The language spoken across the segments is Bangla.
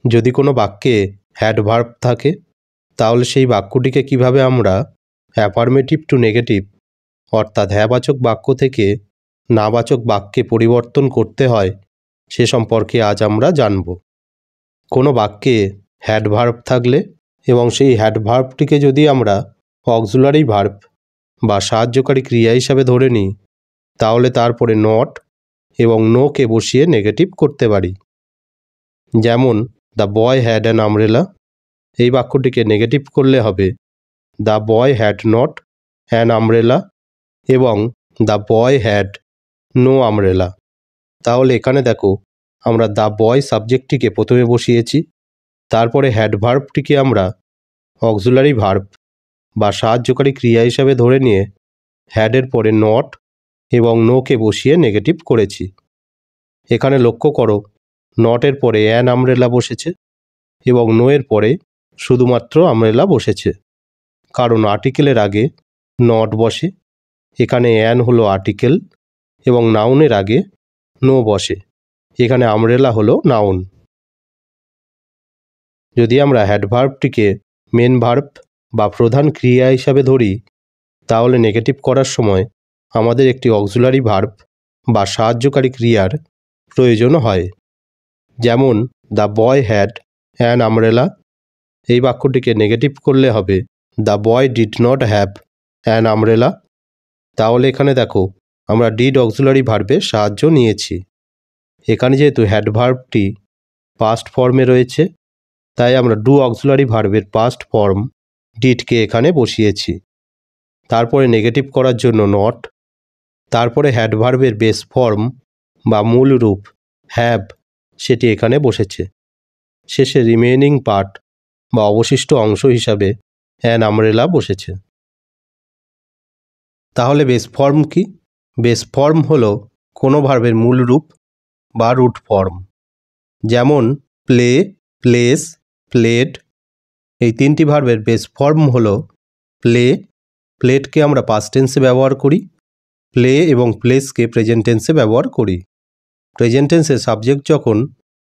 যদি কোনো বাক্যে অ্যাডভার্ব থাকে তাহলে সেই বাক্যটিকে কিভাবে আমরা অ্যাফার্মেটিভ টু নেগেটিভ অর্থাৎ হ্যাঁবাচক বাক্য থেকে নাবাচক বাক্যে পরিবর্তন করতে হয় সে সম্পর্কে আজ আমরা জানব। কোনো বাক্যে অ্যাডভার্ব থাকলে এবং সেই অ্যাডভার্বটিকে যদি আমরা অক্সিলারি ভার্ব বা সাহায্যকারী ক্রিয়া হিসাবে ধরে নিই তাহলে তারপরে নট এবং নোকে বসিয়ে নেগেটিভ করতে পারি। যেমন the boy had an umbrella, এই বাক্যটিকে নেগেটিভ করলে হবে the boy had not an umbrella এবং the boy had no umbrella. তাহলে এখানে দেখো আমরা দ্য বয় সাবজেক্টটিকে প্রথমে বসিয়েছি, তারপরে অ্যাডভার্বটিকে আমরা অক্সিলারি ভার্ব বা সাহায্যকারী ক্রিয়া হিসাবে ধরে নিয়ে হ্যাডের পরে নট এবং নোকে বসিয়ে নেগেটিভ করেছি। এখানে লক্ষ্য করো নটের পরে অ্যান আমব্রেলা বসেছে এবং নোয়ের পরে শুধুমাত্র আমব্রেলা বসেছে, কারণ আর্টিকেলের আগে নট বসে। এখানে অ্যান হলো আর্টিকেল এবং নাউনের আগে নো বসে, এখানে আমব্রেলা হলো নাউন। যদি আমরা অ্যাডভার্বটিকে মেন ভার্ব বা প্রধান ক্রিয়া হিসাবে ধরি তাহলে নেগেটিভ করার সময় আমাদের একটি অক্সিলারি ভার্ব বা সাহায্যকারী ক্রিয়ার প্রয়োজন হয়। যেমন the boy had an umbrella, এই বাক্যটিকে নেগেটিভ করলে হবে the boy did not have an umbrella. তাহলে এখানে দেখো আমরা ডিড অক্সিলারি ভার্বের সাহায্য নিয়েছি। এখানে যেহেতু অ্যাডভার্বটি পাস্ট ফর্মে রয়েছে তাই আমরা ডু অক্সিলারি ভার্বের পাস্ট ফর্ম ডিডকে এখানে বসিয়েছি। তারপরে নেগেটিভ করার জন্য নট, তারপরে অ্যাডভার্বের বেস ফর্ম বা মূল রূপ হ্যাভ সেটি এখানে বসেছে। শেষে রিমেইনিং পার্ট বা অবশিষ্ট অংশ হিসাবে অ্যান আমব্রেলা বসেছে। তাহলে বেস ফর্ম কি? বেস ফর্ম হলো কোনো ভার্বের মূল রূপ বা রুট ফর্ম। যেমন প্লে, প্লেস, প্লেড, এই তিনটি ভার্বের বেস ফর্ম হলো প্লে। প্লেডকে আমরা পাস্ট টেন্সে ব্যবহার করি, প্লে এবং প্লেসকে প্রেজেন্ট টেন্সে ব্যবহার করি। প্রেজেন্ট টেন্সে সাবজেক্ট যখন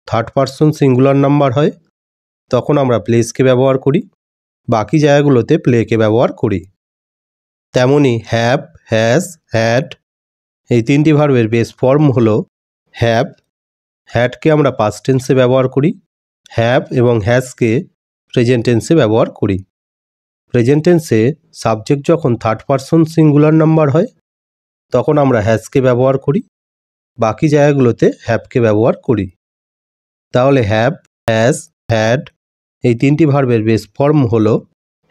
থার্ড পারসন সিঙ্গুলার নাম্বার হয় তখন আমরা প্লেসকে ব্যবহার করি, বাকি জায়গাগুলোতে প্লেকে ব্যবহার করি। তেমনি হ্যাভ, হ্যাজ, হ্যাড, এই তিনটি ভার্বের বেস ফর্ম হলো হ্যাভ। হ্যাডকে আমরা পাস্ট টেন্সে ব্যবহার করি, হ্যাভ এবং হ্যাজকে প্রেজেন্ট টেন্সে ব্যবহার করি। প্রেজেন্ট টেন্সে সাবজেক্ট যখন থার্ড পারসন সিঙ্গুলার নাম্বার হয় তখন আমরা হ্যাজকে ব্যবহার করি, বাকি জায়গাগুলোতে হ্যাভকে ব্যবহার করি। তাহলে হ্যাভ, হ্যাজ, হ্যাড এই তিনটি ভার্বের বেস ফর্ম হলো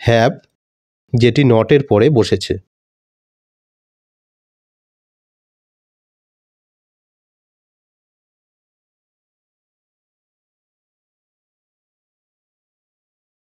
হ্যাভ, যেটি নটের পরে বসেছে।